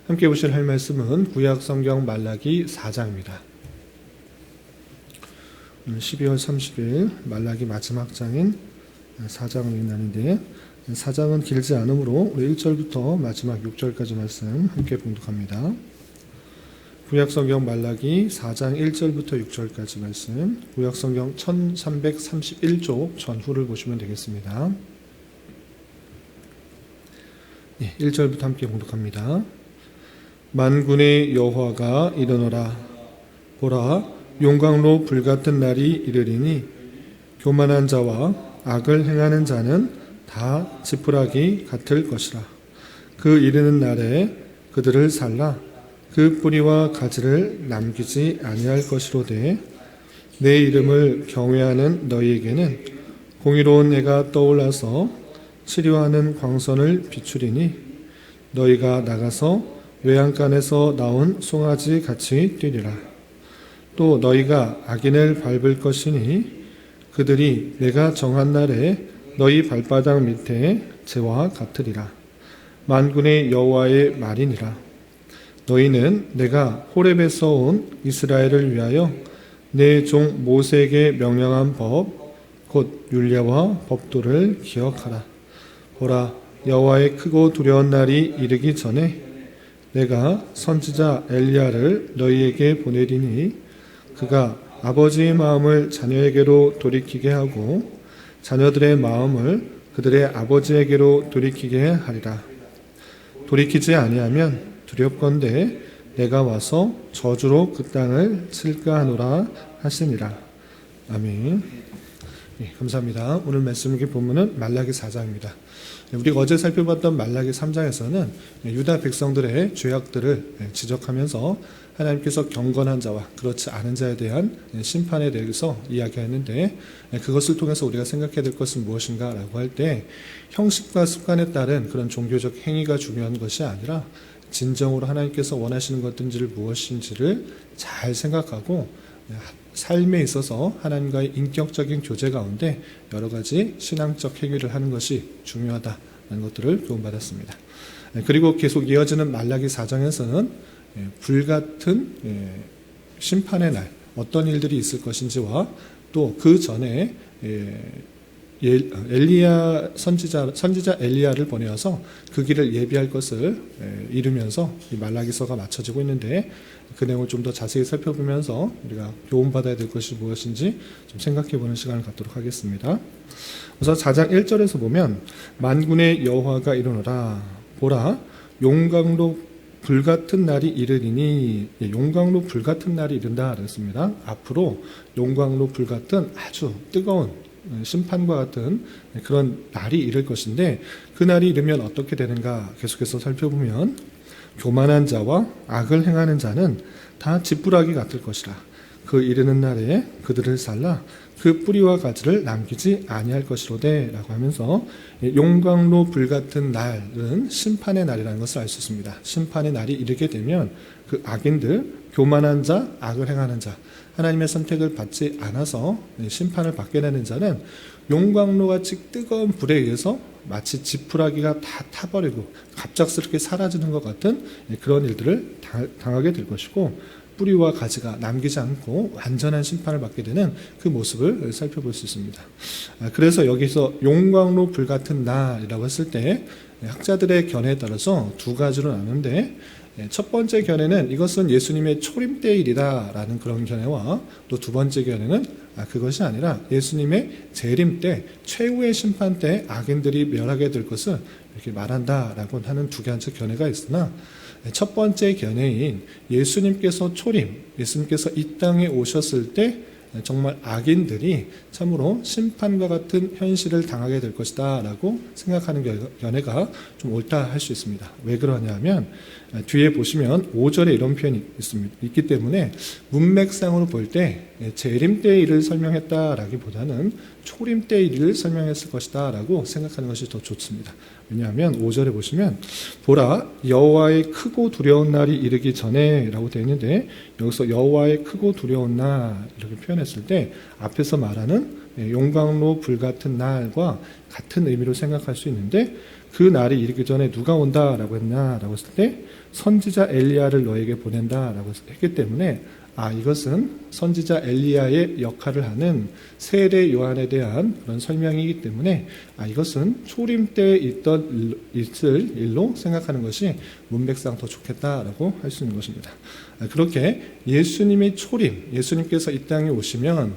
함께 보실 할 말씀은 구약 성경 말라기 4장입니다. 12월 30일 말라기 마지막 장인 4장을 읽는데 4장은 길지 않으므로 1절부터 마지막 6절까지 말씀 함께 봉독합니다. 구약 성경 말라기 4장 1절부터 6절까지 말씀, 구약 성경 1331쪽 전후를 보시면 되겠습니다. 1절부터 함께 봉독합니다. 만군의 여호와가 이르노라. 보라, 용광로 불같은 날이 이르리니 교만한 자와 악을 행하는 자는 다 지푸라기 같을 것이라. 그 이르는 날에 그들을 살라 그 뿌리와 가지를 남기지 아니할 것이로되 내 이름을 경외하는 너희에게는 공의로운 해가 떠올라서 치료하는 광선을 비추리니 너희가 나가서 외양간에서 나온 송아지 같이 뛰리라. 또 너희가 악인을 밟을 것이니 그들이 내가 정한 날에 너희 발바닥 밑에 재와 같으리라. 만군의 여호와의 말이니라. 너희는 내가 호렙에서 온 이스라엘을 위하여 내 종 모세에게 명령한 법 곧 율례와 법도를 기억하라. 보라, 여호와의 크고 두려운 날이 이르기 전에 내가 선지자 엘리야를 너희에게 보내리니 그가 아버지의 마음을 자녀에게로 돌이키게 하고 자녀들의 마음을 그들의 아버지에게로 돌이키게 하리라. 돌이키지 아니하면 두렵건대 내가 와서 저주로 그 땅을 칠까 하노라 하시니라. 아멘. 감사합니다. 오늘 말씀 본문은 말라기 4장입니다. 우리가 어제 살펴봤던 말라기 3장에서는 유다 백성들의 죄악들을 지적하면서 하나님께서 경건한 자와 그렇지 않은 자에 대한 심판에 대해서 이야기했는데, 그것을 통해서 우리가 생각해야 될 것은 무엇인가 라고 할 때 형식과 습관에 따른 그런 종교적 행위가 중요한 것이 아니라 진정으로 하나님께서 원하시는 것들이 무엇인지를 잘 생각하고 삶에 있어서 하나님과의 인격적인 교제 가운데 여러 가지 신앙적 행위를 하는 것이 중요하다는 것들을 교훈받았습니다. 그리고 계속 이어지는 말라기 4장에서는 불같은 심판의 날, 어떤 일들이 있을 것인지와 또 그 전에 엘리야 선지자 엘리야를 보내어서 그 길을 예비할 것을 이루면서 이 말라기서가 마쳐지고 있는데, 그 내용을 좀 더 자세히 살펴보면서 우리가 교훈받아야 될 것이 무엇인지 좀 생각해보는 시간을 갖도록 하겠습니다. 우선 4장 1절에서 보면 만군의 여호와가 이르노라. 보라, 용광로 불같은 날이 이르리니, 용광로 불같은 날이 이른다 그랬습니다. 앞으로 용광로 불같은 아주 뜨거운 심판과 같은 그런 날이 이를 것인데, 그 날이 이르면 어떻게 되는가 계속해서 살펴보면 교만한 자와 악을 행하는 자는 다 지푸라기 같을 것이라. 그 이르는 날에 그들을 살라 그 뿌리와 가지를 남기지 아니할 것이로되 라고 하면서 용광로 불같은 날은 심판의 날이라는 것을 알 수 있습니다. 심판의 날이 이르게 되면 그 악인들, 교만한 자, 악을 행하는 자, 하나님의 선택을 받지 않아서 심판을 받게 되는 자는 용광로같이 뜨거운 불에 의해서 마치 지푸라기가 다 타버리고 갑작스럽게 사라지는 것 같은 그런 일들을 당하게 될 것이고, 뿌리와 가지가 남기지 않고 완전한 심판을 받게 되는 그 모습을 살펴볼 수 있습니다. 그래서 여기서 용광로 불같은 날이라고 했을 때 학자들의 견해에 따라서 두 가지로 나누는데, 첫 번째 견해는 이것은 예수님의 초림 때 일이다라는 그런 견해와, 또 두 번째 견해는 그것이 아니라 예수님의 재림 때, 최후의 심판 때 악인들이 멸하게 될 것을 이렇게 말한다라고 하는 두 가지 견해가 있으나, 첫 번째 견해인 예수님께서 예수님께서 이 땅에 오셨을 때 정말 악인들이 참으로 심판과 같은 현실을 당하게 될 것이다 라고 생각하는 견해가 좀 옳다 할 수 있습니다. 왜 그러냐면 뒤에 보시면 5절에 이런 표현이 있기 때문에 문맥상으로 볼 때 재림 때의 일을 설명했다라기보다는 초림 때의 일을 설명했을 것이다 라고 생각하는 것이 더 좋습니다. 왜냐하면 5절에 보시면 보라, 여호와의 크고 두려운 날이 이르기 전에 라고 되어 있는데, 여기서 여호와의 크고 두려운 날 이렇게 표현했을 때 앞에서 말하는 용광로 불같은 날과 같은 의미로 생각할 수 있는데, 그 날이 이르기 전에 누가 온다라고 했나라고 했을 때 선지자 엘리야를 너에게 보낸다라고 했기 때문에 이것은 선지자 엘리야의 역할을 하는 세례 요한에 대한 그런 설명이기 때문에 이것은 초림 때 있을 일로 생각하는 것이 문맥상 더 좋겠다라고 할 수 있는 것입니다. 그렇게 예수님의 초림, 예수님께서 이 땅에 오시면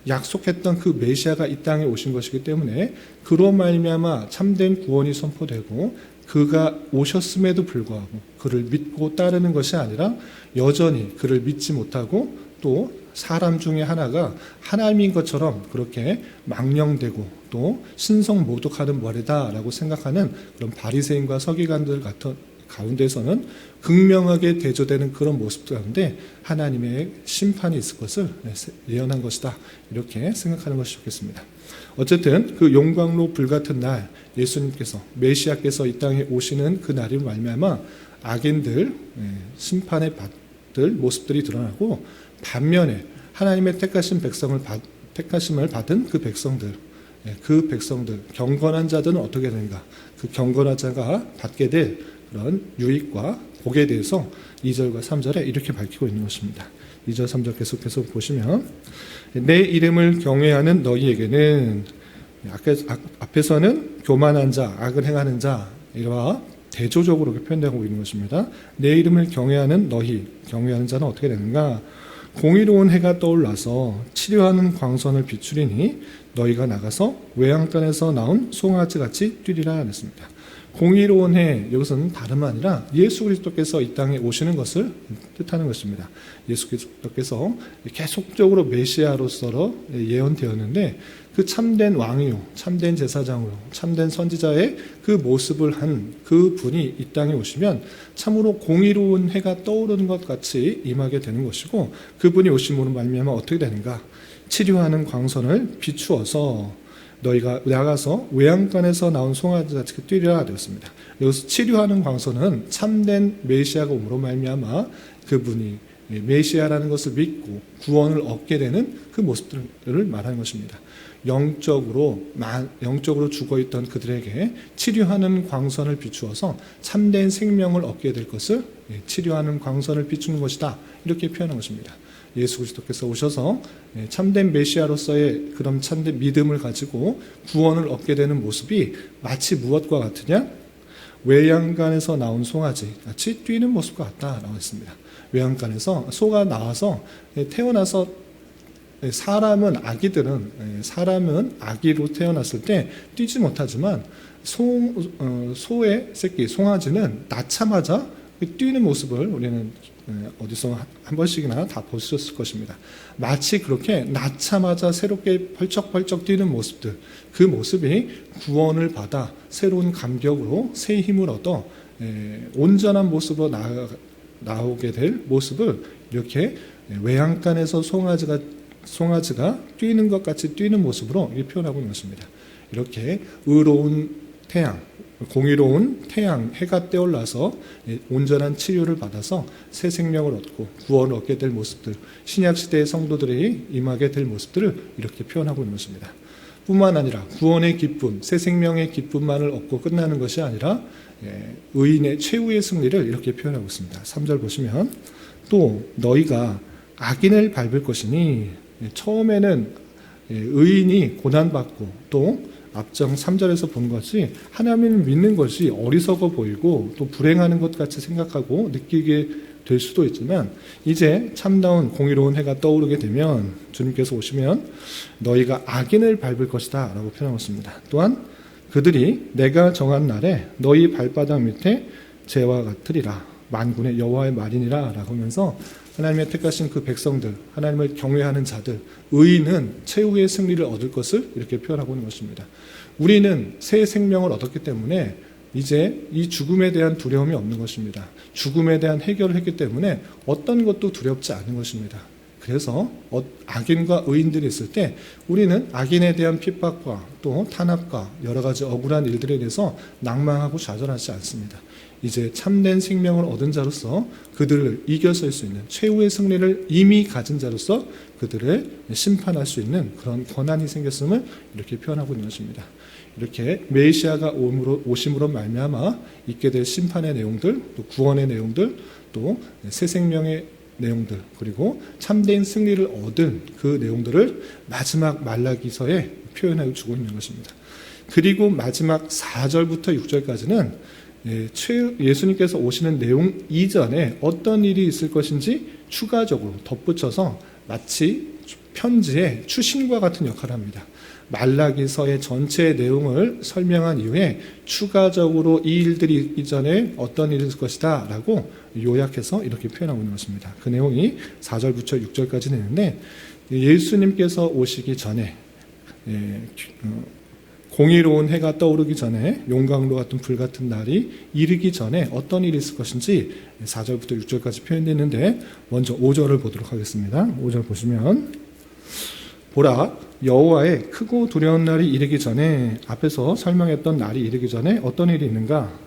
약속했던 그 메시아가 이 땅에 오신 것이기 때문에 그로 말미암아 참된 구원이 선포되고 그가 오셨음에도 불구하고 그를 믿고 따르는 것이 아니라 여전히 그를 믿지 못하고 또 사람 중에 하나가 하나님인 것처럼 그렇게 망령되고 또 신성모독하는 머리다라고 생각하는 그런 바리새인과 서기관들 같은 가운데서는 극명하게 대조되는 그런 모습 가운데 하나님의 심판이 있을 것을 예언한 것이다. 이렇게 생각하는 것이 좋겠습니다. 어쨌든 그 용광로 불같은 날 예수님께서 메시아께서 이 땅에 오시는 그 날이 말미암아 악인들 심판에 받을 모습들이 드러나고 반면에 하나님의 택하심을 받은 그 백성들 경건한 자들은 어떻게 되는가? 그 경건한 자가 받게 될 그런 유익과 복에 대해서 2절과 3절에 이렇게 밝히고 있는 것입니다. 2절 3절 계속해서 보시면 내 이름을 경외하는 너희에게는 앞에서는 교만한 자, 악을 행하는 자 이와 대조적으로 표현되고 있는 것입니다. 내 이름을 경외하는 경외하는 자는 어떻게 되는가? 공의로운 해가 떠올라서 치료하는 광선을 비추리니 너희가 나가서 외양간에서 나온 송아지같이 뛰리라 했습니다. 공의로운 해, 이것은 다름 아니라 예수 그리스도께서 이 땅에 오시는 것을 뜻하는 것입니다. 예수 그리스도께서 계속적으로 메시아로서 예언되었는데 그 참된 왕이요, 참된 제사장으로, 참된 선지자의 그 모습을 한 그 분이 이 땅에 오시면 참으로 공의로운 해가 떠오르는 것 같이 임하게 되는 것이고 그분이 오심으로 말미암아 어떻게 되는가? 치료하는 광선을 비추어서 너희가 나가서 외양간에서 나온 송아지같이 뛰리라 되었습니다. 여기서 치료하는 광선은 참된 메시아가 오므로 말미암아 그분이 메시아라는 것을 믿고 구원을 얻게 되는 그 모습들을 말하는 것입니다. 영적으로 죽어있던 그들에게 치료하는 광선을 비추어서 참된 생명을 얻게 될 것을 치료하는 광선을 비추는 것이다. 이렇게 표현한 것입니다. 예수 그리스도께서 오셔서 참된 메시아로서의 그런 참된 믿음을 가지고 구원을 얻게 되는 모습이 마치 무엇과 같으냐? 외양간에서 나온 송아지 같이 뛰는 모습과 같다라고 했습니다. 외양간에서 소가 나와서 태어나서 사람은 아기로 태어났을 때 뛰지 못하지만 소의 새끼 송아지는 낳자마자 뛰는 모습을 우리는 어디서 한 번씩이나 다 보셨을 것입니다. 마치 그렇게 낳자마자 새롭게 펄쩍펄쩍 뛰는 모습들, 그 모습이 구원을 받아 새로운 감격으로 새 힘을 얻어 온전한 모습으로 나오게 될 모습을 이렇게 외양간에서 송아지가 뛰는 것 같이 뛰는 모습으로 표현하고 있는 것입니다. 이렇게 의로운 태양, 공의로운 태양, 해가 떠올라서 온전한 치료를 받아서 새 생명을 얻고 구원을 얻게 될 모습들, 신약시대의 성도들이 임하게 될 모습들을 이렇게 표현하고 있는 것입니다. 뿐만 아니라 구원의 기쁨, 새 생명의 기쁨만을 얻고 끝나는 것이 아니라 의인의 최후의 승리를 이렇게 표현하고 있습니다. 3절 보시면 또 너희가 악인을 밟을 것이니 처음에는 의인이 고난받고 또 앞장 3절에서 본 것이 하나님을 믿는 것이 어리석어 보이고 또 불행하는 것 같이 생각하고 느끼게 될 수도 있지만 이제 참다운 공의로운 해가 떠오르게 되면 주님께서 오시면 너희가 악인을 밟을 것이다 라고 표현하고 있습니다. 또한 그들이 내가 정한 날에 너희 발바닥 밑에 재와 같으리라 만군의 여호와의 말이니라 라고 하면서 하나님의 택하신 그 백성들, 하나님을 경외하는 자들, 의인은 최후의 승리를 얻을 것을 이렇게 표현하고 있는 것입니다. 우리는 새 생명을 얻었기 때문에 이제 이 죽음에 대한 두려움이 없는 것입니다. 죽음에 대한 해결을 했기 때문에 어떤 것도 두렵지 않은 것입니다. 그래서 악인과 의인들이 있을 때 우리는 악인에 대한 핍박과 또 탄압과 여러 가지 억울한 일들에 대해서 낭망하고 좌절하지 않습니다. 이제 참된 생명을 얻은 자로서 그들을 이겨설 수 있는 최후의 승리를 이미 가진 자로서 그들을 심판할 수 있는 그런 권한이 생겼음을 이렇게 표현하고 있는 것입니다. 이렇게 메시아가 오심으로 말미암아 있게 될 심판의 내용들, 또 구원의 내용들, 또 새 생명의 내용들, 그리고 참된 승리를 얻은 그 내용들을 마지막 말라기서에 표현해 주고 있는 것입니다. 그리고 마지막 4절부터 6절까지는 예수님께서 오시는 내용 이전에 어떤 일이 있을 것인지 추가적으로 덧붙여서 마치 편지의 추신과 같은 역할을 합니다. 말라기서의 전체 내용을 설명한 이후에 추가적으로 이 일들이 있기 전에 어떤 일이 있을 것이다 라고 요약해서 이렇게 표현하고 있는 것입니다. 그 내용이 4절부터 6절까지 있는데, 예수님께서 오시기 전에 공의로운 해가 떠오르기 전에 용광로 같은 불 같은 날이 이르기 전에 어떤 일이 있을 것인지 4절부터 6절까지 표현되어 있는데, 먼저 5절을 보도록 하겠습니다. 5절 보시면, 보라, 여호와의 크고 두려운 날이 이르기 전에, 앞에서 설명했던 날이 이르기 전에 어떤 일이 있는가?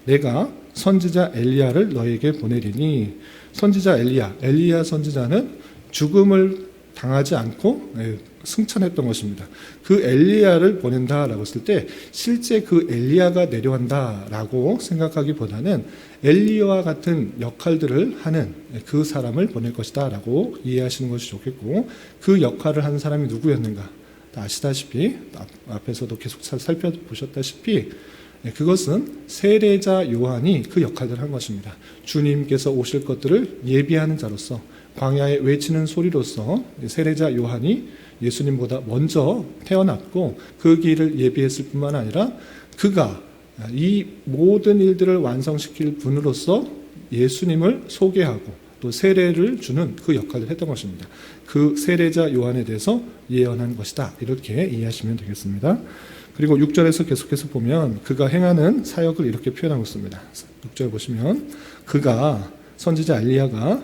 내가 선지자 엘리야를 너에게 보내리니. 선지자 엘리야 선지자는 죽음을 당하지 않고 승천했던 것입니다. 그 엘리야를 보낸다라고 했을 때 실제 그 엘리야가 내려간다라고 생각하기보다는 엘리야와 같은 역할들을 하는 그 사람을 보낼 것이다 라고 이해하시는 것이 좋겠고, 그 역할을 하는 사람이 누구였는가? 다 아시다시피, 앞에서도 계속 살펴보셨다시피 그것은 세례자 요한이 그 역할을 한 것입니다. 주님께서 오실 것들을 예비하는 자로서, 광야에 외치는 소리로서 세례자 요한이 예수님보다 먼저 태어났고 그 길을 예비했을 뿐만 아니라 그가 이 모든 일들을 완성시킬 분으로서 예수님을 소개하고 또 세례를 주는 그 역할을 했던 것입니다. 그 세례자 요한에 대해서 예언한 것이다, 이렇게 이해하시면 되겠습니다. 그리고 6절에서 계속해서 보면 그가 행하는 사역을 이렇게 표현하고 있습니다. 6절 보시면, 그가, 선지자 엘리야가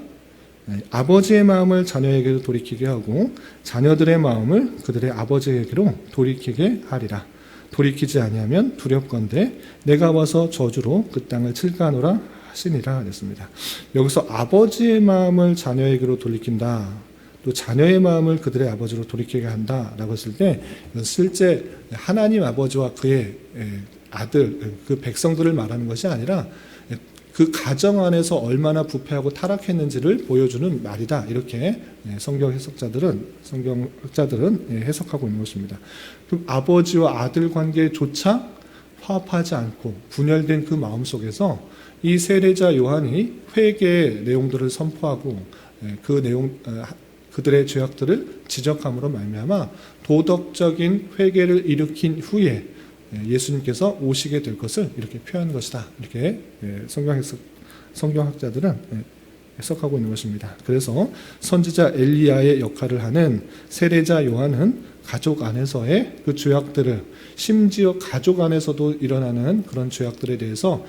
아버지의 마음을 자녀에게로 돌이키게 하고 자녀들의 마음을 그들의 아버지에게로 돌이키게 하리라. 돌이키지 아니하면 두렵건대 내가 와서 저주로 그 땅을 칠까노라 하시니라 했습니다. 여기서 아버지의 마음을 자녀에게로 돌이킨다, 또 자녀의 마음을 그들의 아버지로 돌이키게 한다라고 했을 때 실제 하나님 아버지와 그의 아들, 그 백성들을 말하는 것이 아니라 그 가정 안에서 얼마나 부패하고 타락했는지를 보여주는 말이다, 이렇게 성경 학자들은 해석하고 있는 것입니다. 그 아버지와 아들 관계조차 화합하지 않고 분열된 그 마음 속에서 이 세례자 요한이 회개의 내용들을 선포하고 그 내용, 그들의 죄악들을 지적함으로 말미암아 도덕적인 회개를 일으킨 후에 예수님께서 오시게 될 것을 이렇게 표현한 것이다, 이렇게 성경학자들은 해석하고 있는 것입니다. 그래서 선지자 엘리야의 역할을 하는 세례자 요한은 가족 안에서의 그 죄악들을, 심지어 가족 안에서도 일어나는 그런 죄악들에 대해서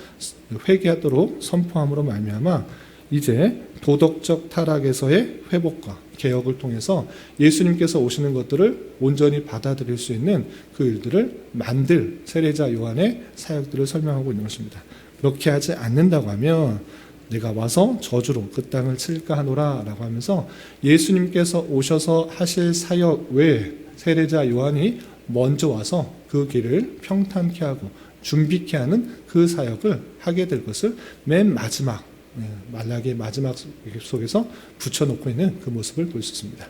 회개하도록 선포함으로 말미암아 이제 도덕적 타락에서의 회복과 개혁을 통해서 예수님께서 오시는 것들을 온전히 받아들일 수 있는 그 일들을 만들 세례자 요한의 사역들을 설명하고 있는 것입니다. 그렇게 하지 않는다고 하면 내가 와서 저주로 그 땅을 칠까 하노라 라고 하면서 예수님께서 오셔서 하실 사역 외에 세례자 요한이 먼저 와서 그 길을 평탄케 하고 준비케 하는 그 사역을 하게 될 것을 맨 마지막, 말라기의 마지막 속에서 붙여놓고 있는 그 모습을 볼 수 있습니다.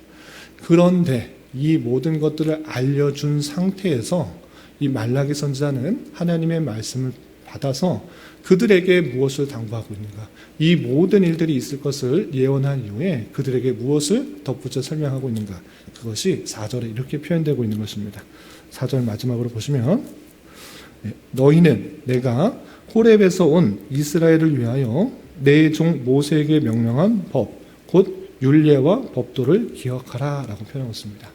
그런데 이 모든 것들을 알려준 상태에서 이 말라기 선지자는 하나님의 말씀을 받아서 그들에게 무엇을 당부하고 있는가, 이 모든 일들이 있을 것을 예언한 이후에 그들에게 무엇을 덧붙여 설명하고 있는가, 그것이 4절에 이렇게 표현되고 있는 것입니다. 4절 마지막으로 보시면, 너희는 내가 호렙에서 온 이스라엘을 위하여 내 종 모세에게 명령한 법, 곧 율례와 법도를 기억하라 라고 표현하고 있습니다.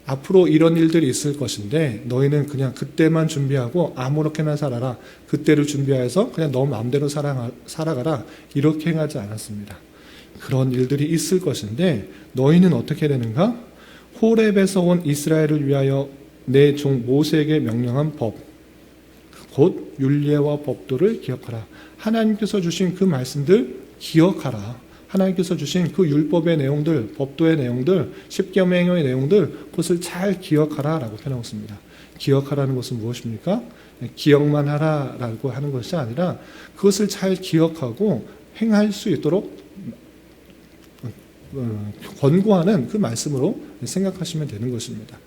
앞으로 이런 일들이 있을 것인데 너희는 그냥 그때만 준비하고 아무렇게나 살아라, 그때를 준비해서 그냥 너 마음대로 살아가라, 이렇게 행하지 않았습니다. 그런 일들이 있을 것인데 너희는 어떻게 되는가? 호렙에서 온 이스라엘을 위하여 내 종 모세에게 명령한 법, 곧 율례와 법도를 기억하라. 하나님께서 주신 그 말씀들 기억하라. 하나님께서 주신 그 율법의 내용들, 법도의 내용들, 십계명의 내용들, 그것을 잘 기억하라 라고 표현하고 있습니다. 기억하라는 것은 무엇입니까? 기억만 하라라고 하는 것이 아니라 그것을 잘 기억하고 행할 수 있도록 권고하는 그 말씀으로 생각하시면 되는 것입니다.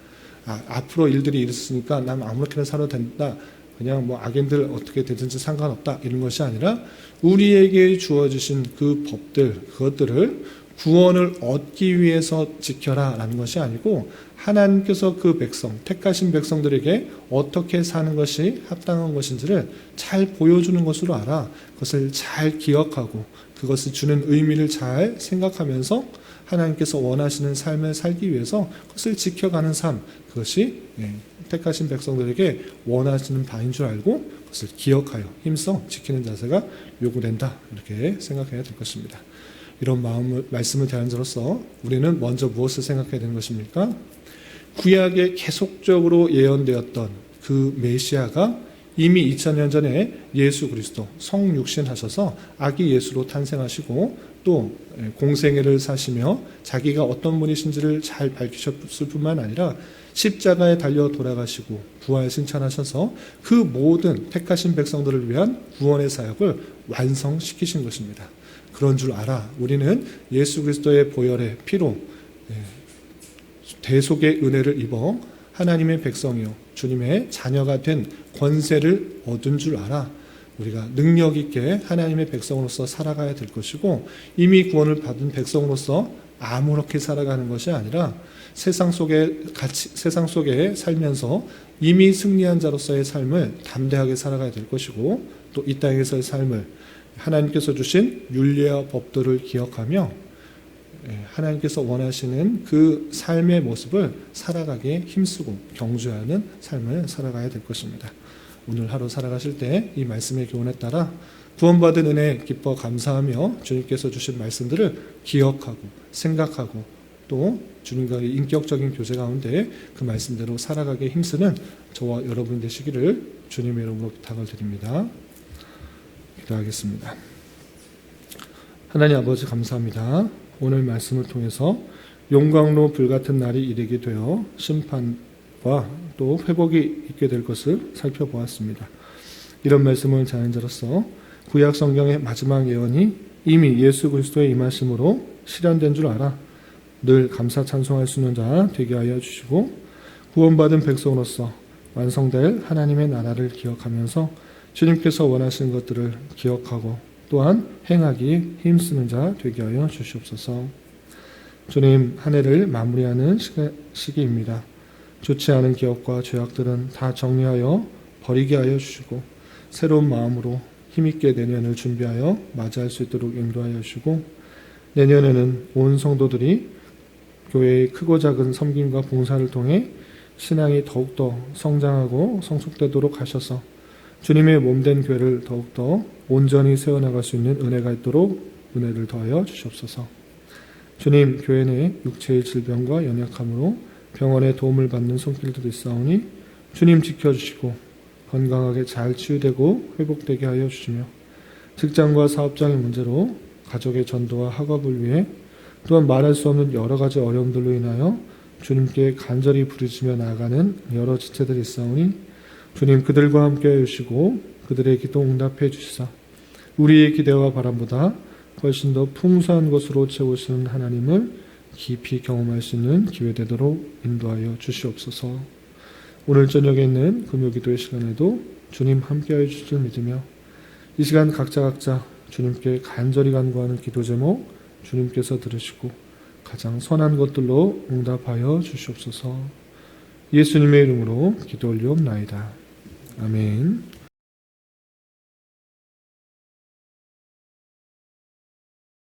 앞으로 일들이 있으니까 난 아무렇게나 살아도 된다. 그냥 뭐 악인들 어떻게 되든지 상관없다. 이런 것이 아니라 우리에게 주어지신 그 법들, 그것들을 구원을 얻기 위해서 지켜라 라는 것이 아니고 하나님께서 그 백성, 택하신 백성들에게 어떻게 사는 것이 합당한 것인지를 잘 보여주는 것으로 알아. 그것을 잘 기억하고 그것을 주는 의미를 잘 생각하면서 하나님께서 원하시는 삶을 살기 위해서 그것을 지켜가는 삶, 그것이 택하신 백성들에게 원하시는 바인 줄 알고 그것을 기억하여 힘써 지키는 자세가 요구된다. 이렇게 생각해야 될 것입니다. 이런 말씀을 대한 자로서 우리는 먼저 무엇을 생각해야 되는 것입니까? 구약에 계속적으로 예언되었던 그 메시아가 이미 2000년 전에 예수 그리스도 성육신하셔서 아기 예수로 탄생하시고 또 공생애를 사시며 자기가 어떤 분이신지를 잘 밝히셨을 뿐만 아니라 십자가에 달려 돌아가시고 부활 승천하셔서 그 모든 택하신 백성들을 위한 구원의 사역을 완성시키신 것입니다. 그런 줄 알아. 우리는 예수 그리스도의 보혈의 피로 대속의 은혜를 입어 하나님의 백성이요 주님의 자녀가 된 권세를 얻은 줄 알아. 우리가 능력 있게 하나님의 백성으로서 살아가야 될 것이고 이미 구원을 받은 백성으로서 아무렇게 살아가는 것이 아니라 세상 속에 살면서 이미 승리한 자로서의 삶을 담대하게 살아가야 될 것이고 또 이 땅에서의 삶을 하나님께서 주신 율례와 법들을 기억하며 하나님께서 원하시는 그 삶의 모습을 살아가기에 힘쓰고 경주하는 삶을 살아가야 될 것입니다. 오늘 하루 살아가실 때 이 말씀의 교훈에 따라 구원받은 은혜 기뻐 감사하며 주님께서 주신 말씀들을 기억하고 생각하고 또 주님과의 인격적인 교제 가운데 그 말씀대로 살아가기에 힘쓰는 저와 여러분 되시기를 주님의 이름으로 부탁을 드립니다. 기도하겠습니다. 하나님 아버지 감사합니다. 오늘 말씀을 통해서 용광로 불같은 날이 이르게 되어 심판과 또 회복이 있게 될 것을 살펴보았습니다. 이런 말씀을 전하는 자로서 구약 성경의 마지막 예언이 이미 예수 그리스도의 임하심으로 실현된 줄 알아 늘 감사 찬송할 수 있는 자 되게 하여 주시고 구원받은 백성으로서 완성될 하나님의 나라를 기억하면서 주님께서 원하시는 것들을 기억하고 또한 행하기에 힘쓰는 자 되게 하여 주시옵소서. 주님, 한 해를 마무리하는 시기입니다. 좋지 않은 기억과 죄악들은 다 정리하여 버리게 하여 주시고 새로운 마음으로 힘있게 내년을 준비하여 맞이할 수 있도록 인도하여 주시고 내년에는 온 성도들이 교회의 크고 작은 섬김과 봉사를 통해 신앙이 더욱더 성장하고 성숙되도록 하셔서 주님의 몸된 교회를 더욱더 온전히 세워나갈 수 있는 은혜가 있도록 은혜를 더하여 주시옵소서. 주님, 교회 내 육체의 질병과 연약함으로 병원의 도움을 받는 손길들이 있사오니 주님 지켜주시고 건강하게 잘 치유되고 회복되게 하여 주시며 직장과 사업장의 문제로 가족의 전도와 학업을 위해 또한 말할 수 없는 여러 가지 어려움들로 인하여 주님께 간절히 부르짖며 나아가는 여러 지체들이 있사오니 주님 그들과 함께 해주시고 그들의 기도 응답해 주시사 우리의 기대와 바람보다 훨씬 더 풍성한 것으로 채우시는 하나님을 깊이 경험할 수 있는 기회 되도록 인도하여 주시옵소서. 오늘 저녁에 있는 금요기도의 시간에도 주님 함께하여 주실 줄 믿으며 이 시간 각자 주님께 간절히 간구하는 기도 제목 주님께서 들으시고 가장 선한 것들로 응답하여 주시옵소서. 예수님의 이름으로 기도 올리옵나이다. 아멘.